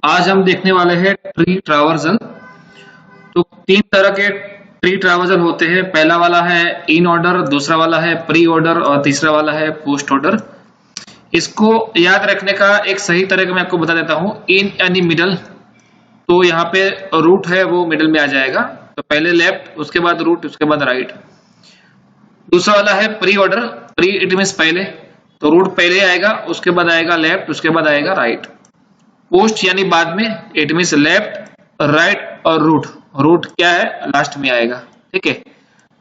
आज हम देखने वाले हैं ट्री ट्रावर्सल। तो तीन तरह के ट्री ट्रावर्सल होते हैं। पहला वाला है इन ऑर्डर, दूसरा वाला है प्री ऑर्डर और तीसरा वाला है पोस्ट ऑर्डर। इसको याद रखने का एक सही तरीका मैं आपको बता देता हूं। इन यानी मिडल, तो यहाँ पे रूट है वो मिडल में आ जाएगा। तो पहले लेफ्ट, उसके बाद रूट, उसके बाद राइट। दूसरा वाला है pre order, pre it means पहले, तो रूट पहले आएगा, उसके बाद आएगा लेफ्ट, उसके बाद आएगा राइट। पोस्ट यानी बाद में, इट मीन्स लेफ्ट राइट और रूट, रूट क्या है लास्ट में आएगा। ठीक है,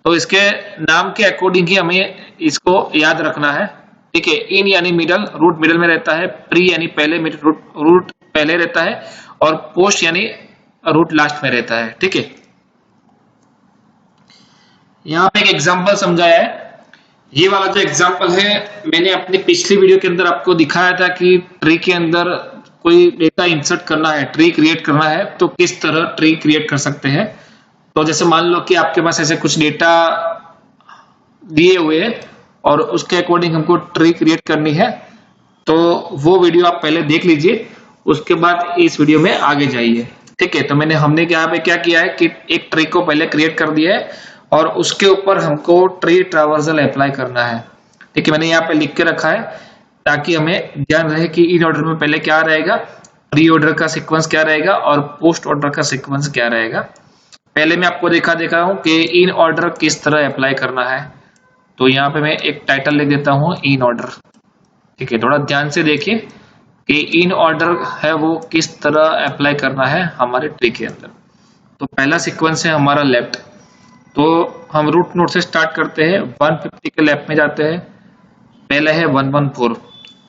तो इसके नाम के अकॉर्डिंग ही हमें इसको याद रखना है। ठीक है, इन यानी मिडल, रूट मिडल में रहता है। प्री यानी पहले, रूट पहले रहता है। और पोस्ट यानी रूट लास्ट में रहता है। ठीक है, यहाँ पे एक एग्जांपल समझाया है। ये वाला जो एग्जांपल है मैंने अपनी पिछली वीडियो के अंदर आपको दिखाया था कि ट्री के अंदर कोई डेटा इंसर्ट करना है, ट्री क्रिएट करना है, तो किस तरह ट्री क्रिएट कर सकते हैं। तो जैसे मान लो कि आपके पास ऐसे कुछ डेटा दिए हुए हैं और उसके अकॉर्डिंग हमको ट्री क्रिएट करनी है, तो वो वीडियो आप पहले देख लीजिए, उसके बाद इस वीडियो में आगे जाइए। ठीक है, तो हमने यहाँ पे क्या किया है कि एक ट्री को पहले क्रिएट कर दिया है और उसके ऊपर हमको ट्री ट्रावर्सल अप्लाई करना है। ठीक है, मैंने यहाँ पे लिख के रखा है ताकि हमें ध्यान रहे कि इन ऑर्डर में पहले क्या रहेगा, प्री ऑर्डर का सीक्वेंस क्या रहेगा और पोस्ट ऑर्डर का सीक्वेंस क्या रहेगा। पहले मैं आपको देखा हूं कि इन ऑर्डर किस तरह अप्लाई करना है। तो यहाँ पे मैं एक टाइटल लिख देता हूं, इन ऑर्डर। ठीक है, थोड़ा ध्यान से देखिए कि इन ऑर्डर है वो किस तरह अप्लाई करना है हमारे ट्री के अंदर। तो पहला सीक्वेंस है हमारा लेफ्ट, तो हम रूट नोड से स्टार्ट करते हैं, 150 के लेफ्ट में जाते हैं। पहले है 114।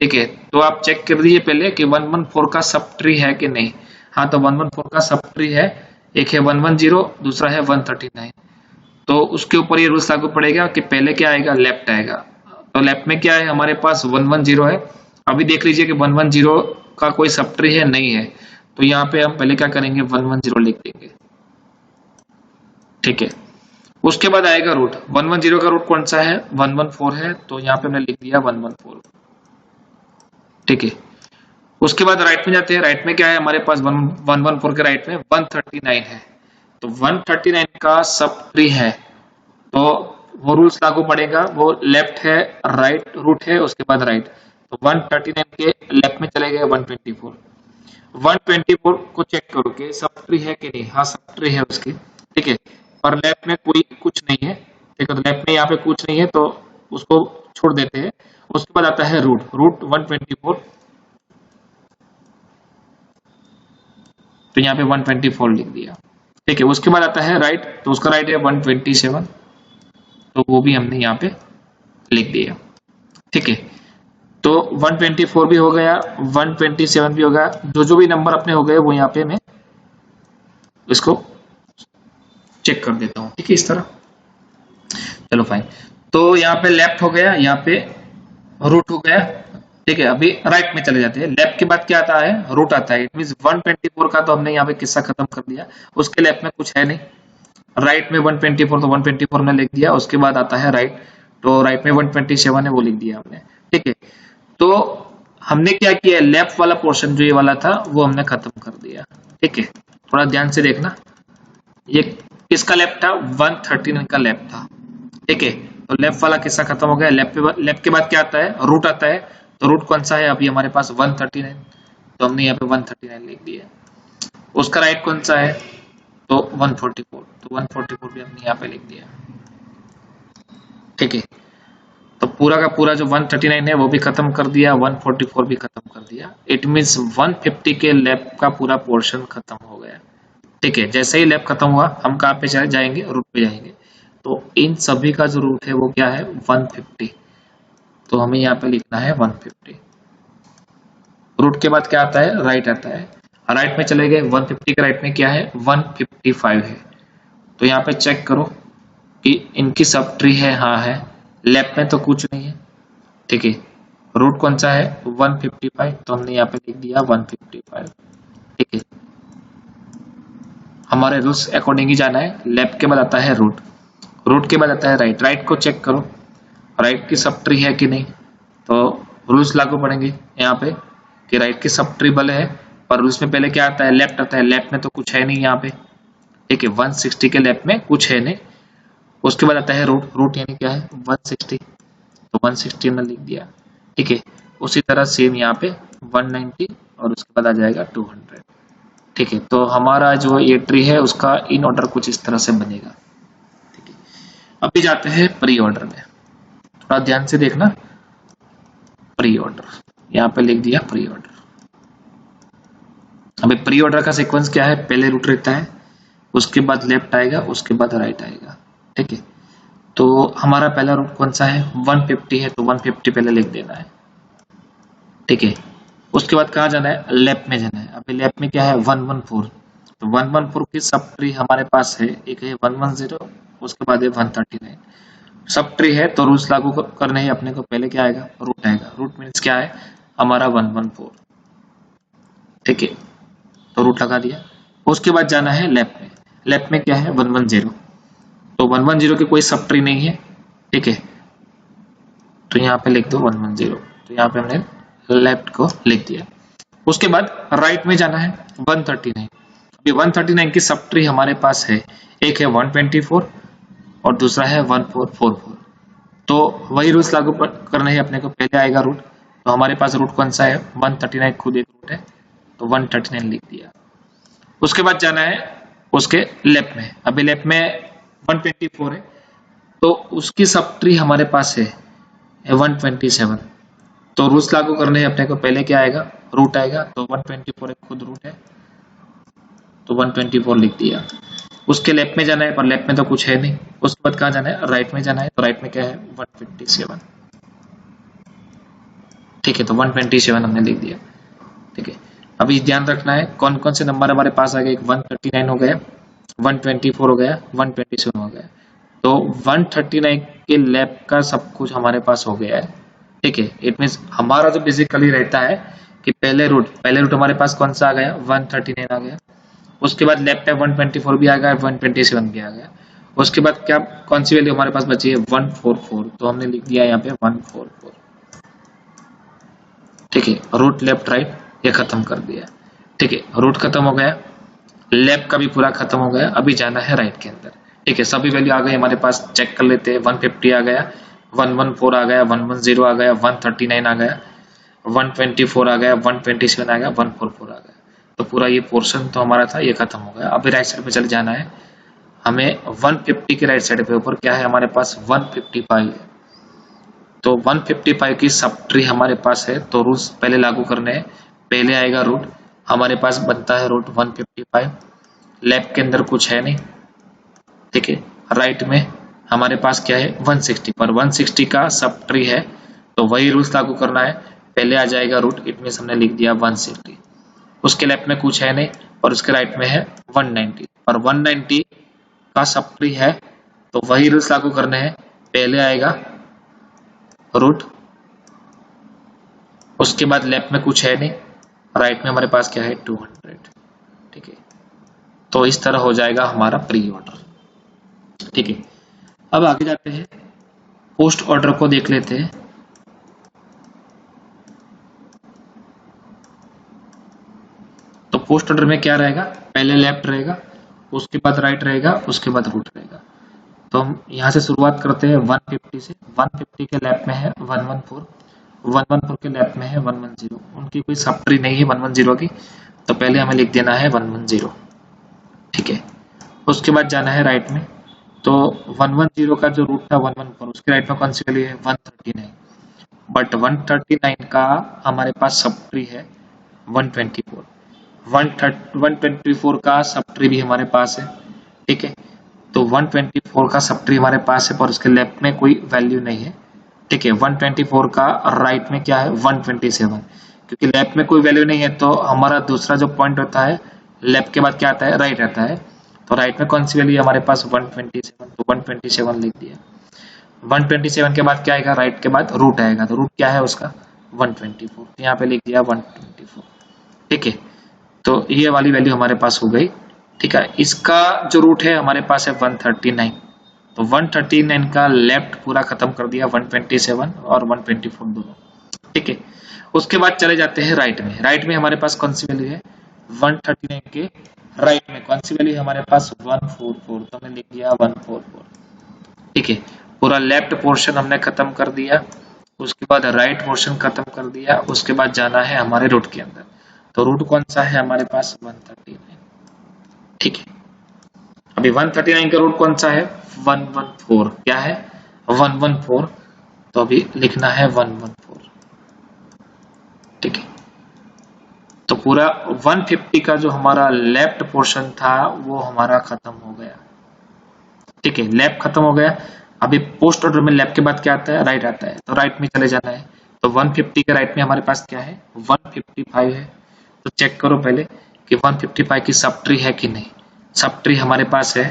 ठीक है, तो आप चेक कर दीजिए पहले कि 114 का सब ट्री है कि नहीं। हाँ, तो 114 का सब ट्री है। एक है 110, दूसरा है 139। तो उसके ऊपर ये रूल्स लागू पड़ेगा कि पहले क्या आएगा, लेफ्ट आएगा। तो लेफ्ट में क्या है हमारे पास 110 है। अभी देख लीजिए कि 110 का कोई सब ट्री है नहीं है, तो यहाँ पे हम पहले क्या करेंगे, 110 लिख देंगे। ठीक है, उसके बाद आएगा रूट। 110 का रूट कौन सा है, 114 है, तो यहाँ पे हमने लिख दिया 114। ठीक है, उसके बाद राइट में जाते हैं। राइट में क्या है हमारे पास, 114 के राइट में 139 है, तो 139 का सब ट्री है, तो वो रूल्स लागू पड़ेगा। वो लेफ्ट है, राइट रूट है, उसके बाद राइट। तो 139 के लेफ्ट में चले गए 124। 124 को चेक करो कि सब ट्री है कि नहीं। हाँ, सब ट्री है उसकी। ठीक है, और लेफ्ट में कोई कुछ नहीं है। ठीक है, तो लेफ्ट में यहाँ पे कुछ नहीं है, तो उसको छोड़ देते हैं। उसके बाद आता है रूट, रूट 124, तो यहाँ पे 124 लिख दिया। ठीक है, उसके बाद आता है राइट, तो उसका राइट है 127, तो वो भी हमने यहाँ पे लिख दिया। ठीक है, तो 124 भी हो गया, 127 भी हो गया। जो भी नंबर अपने हो गए वो यहाँ पे मैं इसको चेक कर देता हूँ। ठीक है, इस तरह। चलो फाइन, तो यहाँ पे लेफ्ट हो गया, यहाँ पे रूट हो गया। ठीक है, अभी राइट में चले जाते हैं। लेफ्ट के बाद क्या आता है, रूट आता है। इट मींस 124 का तो हमने यहाँ पे किस्सा खत्म कर दिया, उसके लेफ्ट में कुछ है नहीं। राइट में 124, तो 124 में लिख दिया। उसके बाद आता है राइट, तो राइट में 127 है, वो लिख दिया हमने। ठीक है, तो हमने क्या किया, लेफ्ट वाला पोर्शन जो ये वाला था वो हमने खत्म कर दिया। ठीक है, थोड़ा ध्यान से देखना, ये किसका लेफ्ट था, 139 का लेफ्ट था। ठीक है, तो लेफ्ट वाला किस्सा खत्म हो गया। लेफ्ट के बाद क्या आता है, रूट आता है। तो रूट कौन सा है अभी हमारे पास, 139, तो हमने यहाँ पे 139 लिख दिया। उसका राइट कौन सा है, तो 144, तो 144 भी हमने यहाँ पे लिख दिया। ठीक है, तो पूरा का पूरा जो 139 है वो भी खत्म कर दिया, 144 भी खत्म कर दिया। इट मीन्स 150 के लेफ्ट का पूरा पोर्शन खत्म हो गया। ठीक है, जैसे ही लेफ्ट खत्म हुआ हम कहाँ पे जाएंगे, रूट पे जाएंगे। तो इन सभी का जो रूट है वो क्या है, 150, तो हमें यहाँ पे लिखना है 150। रूट के बाद क्या आता है, राइट आता है। राइट में चले गए, 150 के राइट में क्या है, 155 है। तो यहाँ पे चेक करो कि इनकी सब ट्री है, हाँ है। लेफ्ट में तो कुछ नहीं है। ठीक है, रूट कौन सा है, 155, तो हमने यहाँ पे लिख दिया 155। ठीक है, हमारे रूल्स अकॉर्डिंग ही जाना है। लेफ्ट के बाद आता है रूट, रूट के बाद आता है राइट। राइट को चेक करो, राइट की सब ट्री है कि नहीं, तो रूल्स लागू पड़ेंगे यहाँ पे कि राइट की सब ट्री भले है, पर उसमें पहले क्या आता है, लेफ्ट आता है। लेफ्ट में तो कुछ है नहीं यहाँ पे, ठीक है, 160 के लेफ्ट में कुछ है नहीं। उसके बाद आता है रूट, रूट यानी क्या है 160, तो 160 में लिख दिया, ठीक है। उसी तरह सेम यहाँ पे 190 और उसके बाद आ जाएगा 200, ठीक है। तो हमारा जो ये ट्री है उसका इन ऑर्डर कुछ इस तरह से बनेगा, ठीक है। अभी जाते हैं प्री ऑर्डर में, थोड़ा ध्यान से देखना। प्री ऑर्डर यहाँ पे लिख दिया प्री ऑर्डर। अभी प्री ऑर्डर का सीक्वेंस क्या है, पहले रूट रहता है, उसके बाद लेफ्ट आएगा, उसके बाद राइट आएगा, ठीक है। तो हमारा पहला रूट कौन सा है, 150 है, तो 150 पहले लिख देना है, ठीक है। उसके बाद कहाँ जाना है, लेफ्ट में जाना है। अभी लेफ्ट में क्या है 114, तो 114 की सब ट्री हमारे पास है, एक है 110, उसके बाद है 139। सब ट्री है तो रूल्स लागू करने हैं अपने को। पहले क्या आएगा, रूट आएगा। रूट मीन्स क्या है हमारा 114, ठीक है, तो रूट लगा दिया। उसके बाद जाना है लेफ्ट में। लेफ्ट में क्या है 110, तो 110 की कोई सब ट्री नहीं है, ठीक है, तो यहाँ पे लिख दो 110, तो यहाँ पे हमने लेफ्ट को लिख दिया। उसके बाद राइट में जाना है 139। अभी 139 की सब ट्री हमारे पास है, एक है 124 और दूसरा है 1444, तो वही रूल्स लागू करने हैं अपने को। पहले आएगा रूट, तो हमारे पास रूट कौन सा है 139, खुद एक रूट है, तो 139 लिख दिया। उसके बाद जाना है उसके लेफ्ट में। अभी लेफ्ट में 124 है, तो उसकी सब ट्री हमारे पास है 127, तो रूल्स लागू करने हैं अपने को। पहले क्या आएगा, रूट आएगा, तो 124 एक खुद रूट है, तो 124 लिख दिया। उसके लेफ्ट में जाना है, पर लेफ्ट में तो कुछ है नहीं। उसके बाद कहाँ जाना है, राइट में जाना है, तो राइट में क्या है 157, ठीक है, तो 127 हमने लिख दिया, ठीक है। अभी ध्यान रखना है कौन कौन से नंबर हमारे पास आ गए, 139 हो गया, 124 हो गया, 127 हो गया, तो 139 के लेफ्ट का सब कुछ हमारे पास हो गया है, ठीक है। इट मींस हमारा जो बेसिकली रहता है कि पहले रूट हमारे पास कौन सा आ गया 139 आ गया। उसके बाद लेफ्ट पे 124 भी आ गया, 127 भी आ गया। उसके बाद क्या कौन सी वैल्यू हमारे पास बची है 144, तो हमने लिख दिया यहाँ पे 144, ठीक है। रूट लेफ्ट राइट ये खत्म कर दिया, ठीक है। रूट खत्म हो गया, लेफ्ट का भी पूरा खत्म हो गया। अभी जाना है राइट के अंदर, ठीक है। सभी वैल्यू आ गई हमारे पास, चेक कर लेते हैं। 150 आ गया, 114 आ गया, 110 आ गया, 139 आ गया, 124 आ गया, 127 आ गया, 144 आ गया। तो पूरा ये पोर्शन तो हमारा था, ये खत्म हो गया। अभी राइट साइड पे चले जाना है हमें। 150 के राइट साइड पे ऊपर क्या है हमारे पास 155 है, तो 155 की सब ट्री हमारे पास है, तो रूल्स पहले लागू करने हैं। पहले आएगा रूट, हमारे पास बनता है रूट 155, लेफ्ट के अंदर कुछ है नहीं, ठीक है। राइट में हमारे पास क्या है 160, पर 160 का सब ट्री है, तो वही रूल्स लागू करना है। पहले आ जाएगा रूट, इट मींस हमने लिख दिया 160। उसके लेफ्ट में कुछ है नहीं, और उसके राइट में है 190, और 190 का सब ट्री है, तो वही रूल्स लागू करने हैं। पहले आएगा रूट, उसके बाद लेफ्ट में कुछ है नहीं, राइट में हमारे पास क्या है 200, ठीक है। तो इस तरह हो जाएगा हमारा प्री ऑर्डर, ठीक है। अब आगे जाते हैं, पोस्ट ऑर्डर को देख लेते हैं। तो पोस्ट ऑर्डर में क्या रहेगा, पहले लेफ्ट रहेगा, उसके बाद राइट रहेगा, उसके बाद रूट रहेगा। तो हम यहाँ से शुरुआत करते हैं 150 से। 150 के लेफ्ट में है 114, 114 के लेफ्ट में है 110, उनकी कोई सब ट्री नहीं है 110 की, तो पहले हमें लिख देना है 110, ठीक है। उसके बाद जाना है राइट में, तो 110 का जो रूट था 114, उसके राइट में कौन सी वैल्यू है 139, बट 139 का हमारे पास सब ट्री है 124, 124 का सब ट्री भी हमारे पास है, ठीक है। तो 124 का सब ट्री हमारे पास है, पर उसके लेफ्ट में कोई वैल्यू नहीं है, ठीक है। 124 का राइट में क्या है 127, क्योंकि लेफ्ट में कोई वैल्यू नहीं है, तो हमारा दूसरा जो पॉइंट होता है लेफ्ट के बाद क्या आता है राइट आता है, तो राइट में कौन सी वैल्यू है हमारे पास 127, तो 127 लिख दिया। 127 के बाद क्या आएगा, राइट के बाद रूट आएगा, तो रूट क्या है उसका 124, यहाँ पे लिख दिया 124, ठीक है। तो ये वाली वैल्यू हमारे पास हो गई, ठीक है। इसका जो रूट है हमारे पास है 139, तो 139 का लेफ्ट पूरा खत्म कर दिया 127 और 124 दोनों, ठीक है। उसके बाद चले जाते हैं राइट में। राइट में हमारे पास कौन सी वैल्यू है 139 के राइट में कौन सी वैल्यू है हमारे पास 144, तो हमने लिख दिया 144। ठीक है, पूरा लेफ्ट पोर्शन हमने खत्म कर दिया, उसके बाद राइट पोर्शन खत्म कर दिया, उसके बाद जाना है हमारे रूट के अंदर। तो रूट कौन सा है हमारे पास 139। ठीक है, अभी 139 का रूट कौन सा है 114, क्या है 114, तो अभी लिखना है 114। ठीक है, तो पूरा 150 का जो हमारा लेफ्ट पोर्शन था वो हमारा खत्म हो गया। ठीक है, लेफ्ट खत्म हो गया। अभी पोस्ट ऑर्डर में लेफ्ट के बाद क्या आता है राइट आता है, तो राइट में चले जाना है। तो 150 के राइट में हमारे पास क्या है 155 है, तो चेक करो पहले कि 155 की सब ट्री है कि नहीं। सब ट्री हमारे पास है,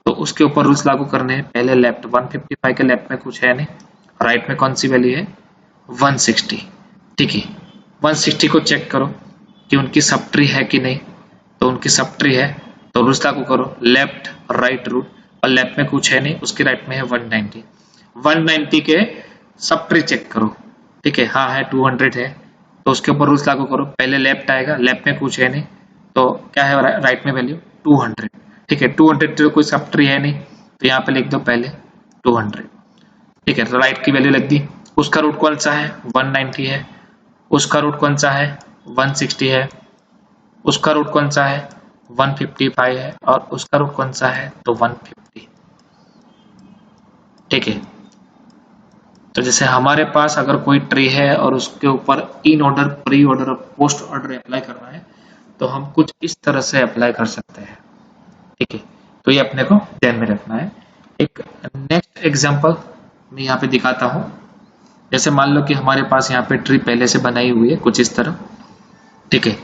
तो उसके ऊपर रूल्स लागू करने हैं। पहले लेफ्ट 155 के लेफ्ट में कुछ है नहीं, राइट में कौन सी वैल्यू है 160। ठीक है, 160 को चेक करो कि उनकी सब ट्री है कि नहीं, तो उनकी सब ट्री है, तो रूल्स लागू करो लेफ्ट राइट रूट, और लेफ्ट में कुछ है नहीं, उसके राइट में है 190। 190 के सब ट्री चेक करो। ठीक है, हाँ है 200 है, तो उसके ऊपर रूल्स लागू करो। पहले लेफ्ट आएगा, लेफ्ट में कुछ है नहीं, तो क्या है राइट में वैल्यू 200। ठीक है, 200 तो कोई सब ट्री है नहीं, तो यहाँ पे लिख दो पहले 200। ठीक है, तो राइट की वैल्यू लिख दी। उसका रूट कौन सा है 190 है, उसका रूट कौन सा है 160 है, उसका रूट कौन सा है 155 है, और उसका रूट कौन सा है तो 150। ठीक है, तो जैसे हमारे पास अगर कोई ट्री है और उसके ऊपर इन ऑर्डर प्री ऑर्डर और पोस्ट ऑर्डर अप्लाई करना है, तो हम कुछ इस तरह से अप्लाई कर सकते हैं। ठीक है, तो ये अपने को ध्यान में रखना है। एक नेक्स्ट एग्जांपल मैं यहाँ पे दिखाता हूँ। जैसे मान लो कि हमारे पास यहाँ पे ट्री पहले से बनाई हुई है कुछ इस तरह। ठीक है,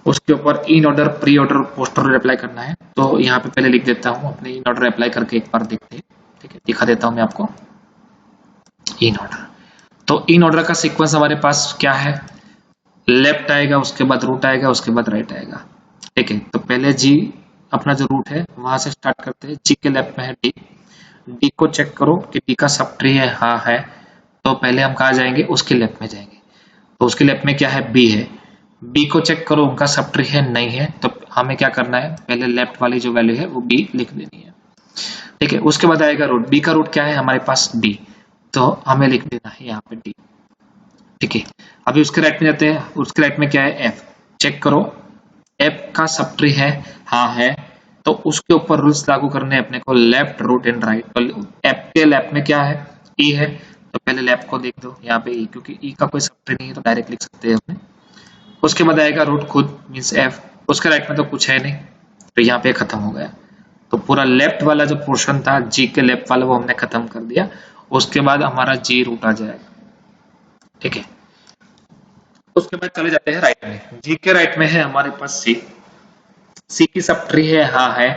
उसके ऊपर in order pre order post order apply करना है, तो यहाँ पे पहले लिख देता हूँ अपने इन ऑर्डर अप्लाई करके एक बार देखते हैं। ठीक है, दिखा देता हूँ मैं आपको इन ऑर्डर। तो इन ऑर्डर का सीक्वेंस हमारे पास क्या है, लेफ्ट आएगा, उसके बाद रूट आएगा, उसके बाद राइट आएगा। ठीक है, तो पहले जी अपना जो रूट है वहां से स्टार्ट करते हैं। जी के लेफ्ट में है डी, डी को चेक करो कि डी का सब ट्री है, हाँ है, तो पहले हम कहा जाएंगे उसके लेफ्ट में जाएंगे। तो उसके लेफ्ट में क्या है बी है, बी को चेक करो उनका सब ट्री है नहीं है, तो हमें क्या करना है पहले लेफ्ट वाली जो वैल्यू है वो बी लिख देनी है। ठीक है, उसके बाद आएगा रूट, बी का रूट क्या है हमारे पास डी, तो हमें लिख देना है यहाँ पे डी। ठीक है, अभी उसके राइट में जाते हैं, उसके राइट में क्या है एफ, चेक करो एफ का सब ट्री है, हाँ है, तो उसके ऊपर रूल्स लागू करने अपने को लेफ्ट रूट एंड राइट। तो एफ के लेफ्ट में क्या है ई है, तो पहले लेफ्ट को देख दो यहाँ पे ई, क्योंकि ई का कोई सब ट्री नहीं है तो डायरेक्ट लिख सकते हैं अपने। उसके बाद आएगा रूट खुद मीन्स एफ, उसके राइट में तो कुछ है नहीं, तो यहाँ पे खत्म हो गया। तो पूरा लेफ्ट वाला जो पोर्शन था जी के लेफ्ट वाला वो हमने खत्म कर दिया। उसके बाद हमारा जी रूट आ जाएगा। ठीक है, उसके बाद चले जाते हैं राइट में। जी के राइट में है हमारे पास सी, सी की सब ट्री है हाँ है,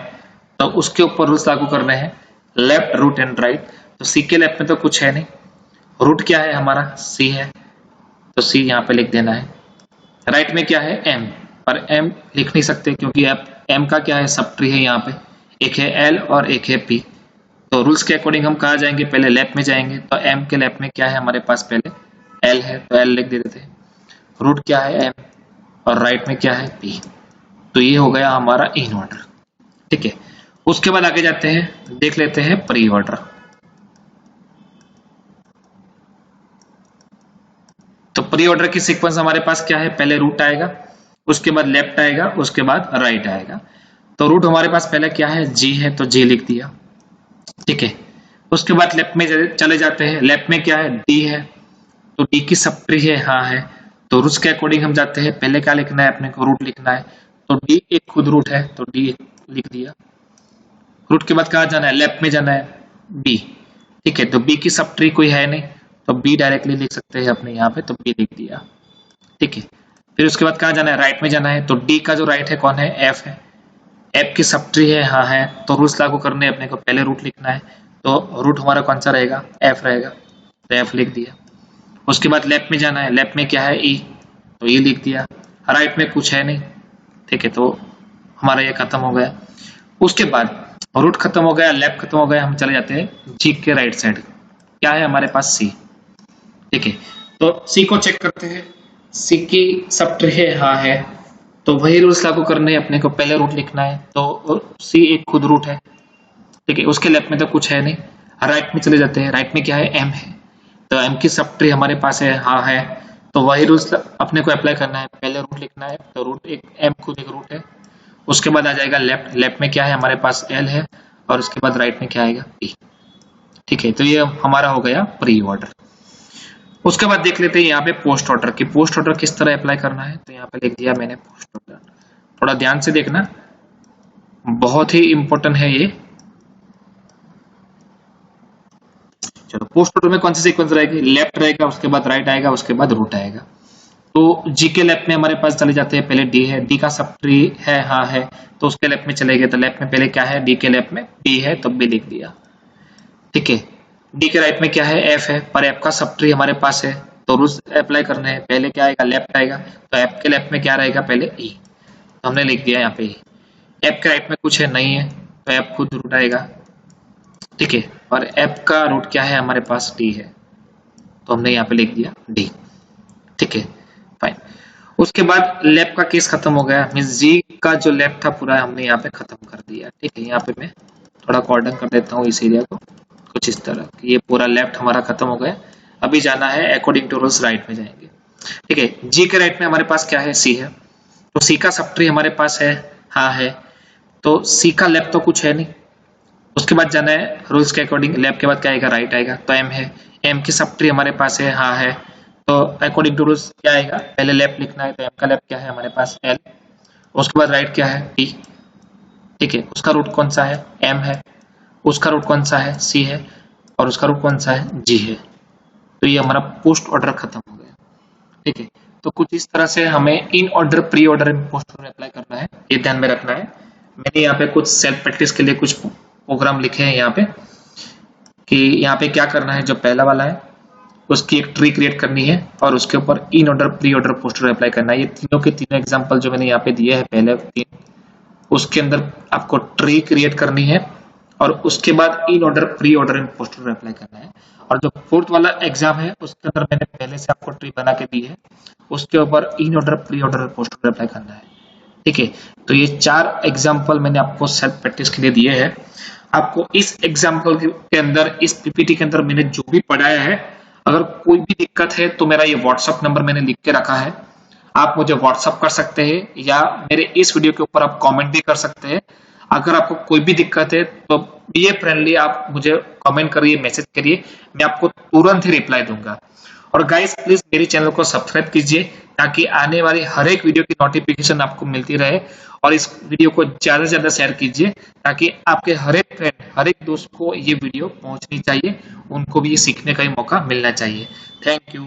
तो उसके ऊपर रूल्स लागू करने हैं लेफ्ट रूट एंड राइट। तो सी के लेफ्ट में तो कुछ है नहीं, रूट क्या है हमारा सी है, तो सी यहाँ पे लिख देना है। राइट में क्या है एम, पर एम लिख नहीं सकते क्योंकि एम का क्या है सब ट्री है, यहाँ पे एक है एल और एक है पी। तो रूल्स के अकॉर्डिंग हम कहा जाएंगे पहले लेफ्ट में जाएंगे, तो एम के लेफ्ट में क्या है हमारे पास पहले एल है, तो एल लिख देते हैं। रूट क्या है एम और राइट में क्या है पी, तो ये हो गया हमारा इन ऑर्डर। ठीक है, उसके बाद आगे जाते हैं, देख लेते हैं प्री ऑर्डर। तो प्री ऑर्डर की सीक्वेंस हमारे पास क्या है, पहले रूट आएगा, उसके बाद लेफ्ट आएगा, उसके बाद राइट आएगा। तो रूट हमारे पास पहले क्या है जी है, तो जी लिख दिया। ठीक है, उसके बाद लेफ्ट में चले जाते हैं, लेफ्ट में क्या है डी है, तो डी की सब ट्री है हाँ है, तो रूट्स के अकॉर्डिंग हम जाते हैं, पहले क्या लिखना है अपने को रूट लिखना है, तो डी एक खुद रूट है तो डी लिख दिया। रूट के बाद कहाँ जाना है लेफ्ट में जाना है बी। ठीक है, तो बी की सब ट्री कोई है नहीं, तो बी डायरेक्टली लिख सकते हैं अपने यहाँ पे, तो बी लिख दिया। ठीक है, फिर उसके बाद कहाँ जाना है राइट में जाना है, तो डी का जो राइट है कौन है एफ है, एफ की सब ट्री है हाँ है, तो रूल्स लागू करने अपने को पहले रूट लिखना है, तो रूट हमारा कौन सा रहेगा एफ रहेगा, तो एफ लिख दिया। उसके बाद लेफ्ट में जाना है, लेफ्ट में क्या है ई, तो ई लिख दिया। राइट में कुछ है नहीं, ठीक है, तो हमारा ये खत्म हो गया। उसके बाद रूट खत्म हो गया, लेफ्ट खत्म हो गया, हम चले जाते हैं जी के राइट साइड, क्या है हमारे पास सी। ठीक है, तो सी को चेक करते हैं, सी की सब ट्री है हाँ है, तो वही रूल्स लागू करने हैं अपने को, पहले रूट लिखना है तो सी एक खुद रूट है, ठीक है, उसके लेफ्ट में तो कुछ है नहीं, राइट में चले जाते हैं, राइट में क्या है, एम है, तो एम की सब ट्री हमारे पास है, हाँ है, तो वही रूल्स अपने को अप्लाई करना है, पहले रूट लिखना है, तो रूट एक एम खुद एक रूट है, उसके बाद आ जाएगा लेफ्ट, लेफ्ट में क्या है हमारे पास एल है, और उसके बाद राइट में क्या आएगा ई, ठीक है, तो ये हमारा हो गया प्री ऑर्डर। उसके बाद देख लेते हैं यहाँ पे पोस्ट ऑर्डर की, पोस्ट ऑर्डर किस तरह अप्लाई करना है, तो यहाँ पे लिख दिया मैंने पोस्ट ऑर्डर, थोड़ा ध्यान से देखना, बहुत ही इंपॉर्टेंट है ये। चलो पोस्ट ऑर्डर में कौन सी सीक्वेंस रहेगी, लेफ्ट रहेगा, उसके बाद राइट आएगा, उसके बाद रूट आएगा, तो जी के लेफ्ट में हमारे पास चले जाते हैं, पहले डी है, डी का सब ट्री है, हाँ है, तो उसके लेफ्ट में चले गए, तो लेफ्ट में पहले क्या है, डी के लेफ्ट में बी है, तो बी लिख दिया, ठीक है, डी के राइट में क्या है, एफ है, पर एफ का सब ट्री हमारे पास है, तो रूल्स अप्लाई करने हैं, पहले क्या आएगा, लेफ्ट आएगा, तो एफ के लेफ्ट में क्या रहेगा, पहले ई, तो हमने लिख दिया यहाँ पे ई, एफ के राइट में कुछ है नहीं है, तो एफ खुद रूट आएगा, ठीक है, और एफ का रूट क्या है हमारे पास, डी है, तो हमने यहाँ पे लिख दिया डी, ठीक है, फाइन। उसके बाद लेफ्ट का केस खत्म हो गया, मींस जी का जो लेफ्ट था पूरा हमने यहाँ पे खत्म कर दिया, ठीक है, यहाँ पे मैं थोड़ा कॉर्डन कर देता हूँ इस एरिया को, कुछ इस तरह, ये पूरा लेफ्ट हमारा खत्म हो गया, अभी जाना है अकॉर्डिंग टू रूल्स राइट में जाएंगे, ठीक है, जी के राइट में हमारे पास क्या है, सी है, तो सी का सब ट्री हमारे पास है, हाँ है, तो सी का लेफ्ट तो कुछ है नहीं, उसके बाद जाना है रूल्स के अकॉर्डिंग, लेफ्ट के बाद क्या आएगा, राइट आएगा, तो एम है, एम की सब ट्री हमारे पास है, हाँ है, तो अकॉर्डिंग टू रूल्स क्या आएगा, पहले लेफ्ट लिखना है, तो एम का लेफ्ट क्या है हमारे पास, एल, उसके बाद राइट क्या है, टी, ठीक है, उसका रूट कौन सा है, एम है, उसका रूट कौन सा है, सी है, और उसका रूट कौन सा है, जी है, तो ये हमारा पोस्ट ऑर्डर खत्म हो गया, ठीक है, तो कुछ इस तरह से हमें इन ऑर्डर, प्री ऑर्डर में पोस्ट ऑर्डर अप्लाई करना है, ये ध्यान में रखना है। मैंने यहाँ पे कुछ सेल्फ प्रैक्टिस के लिए कुछ प्रोग्राम लिखे हैं यहाँ पे, कि यहाँ पे क्या करना है, जो पहला वाला है उसकी एक ट्री क्रिएट करनी है, और उसके ऊपर in order, pre order, post order apply करना है, ये तीनों के तीनों एग्जांपल जो मैंने यहाँ पे दिए हैं पहले तीन, उसके अंदर आपको ट्री क्रिएट करनी है, और उसके बाद in order, pre order and post order apply करना है, और जो फोर्थ वाला एग्जाम है उसके अंदर मैंने पहले से आपको ट्री बना के दी है, उसके ऊपर इन ऑर्डर, प्री ऑर्डर और पोस्ट ऑर्डर अप्लाई करना है, ठीक है, तो ये 4 एग्जाम्पल मैंने आपको सेल्फ प्रैक्टिस के लिए दिए हैं। आपको इस एग्जाम्पल के अंदर, इस पीपीटी के अंदर मैंने जो भी पढ़ाया है, अगर कोई भी दिक्कत है तो मेरा ये व्हाट्सएप नंबर मैंने लिख के रखा है, आप मुझे व्हाट्सएप कर सकते हैं, या मेरे इस वीडियो के ऊपर आप कमेंट भी कर सकते हैं। अगर आपको कोई भी दिक्कत है तो बी फ्रेंडली आप मुझे कमेंट करिए, मैसेज करिए, मैं आपको तुरंत ही रिप्लाई दूंगा। और गाइस प्लीज मेरे चैनल को सब्सक्राइब कीजिए, ताकि आने वाली हर एक वीडियो की नोटिफिकेशन आपको मिलती रहे, और इस वीडियो को ज्यादा से ज्यादा शेयर कीजिए, ताकि आपके हर एक फ्रेंड, हर एक दोस्त को ये वीडियो पहुंचनी चाहिए, उनको भी ये सीखने का ही मौका मिलना चाहिए। Thank you.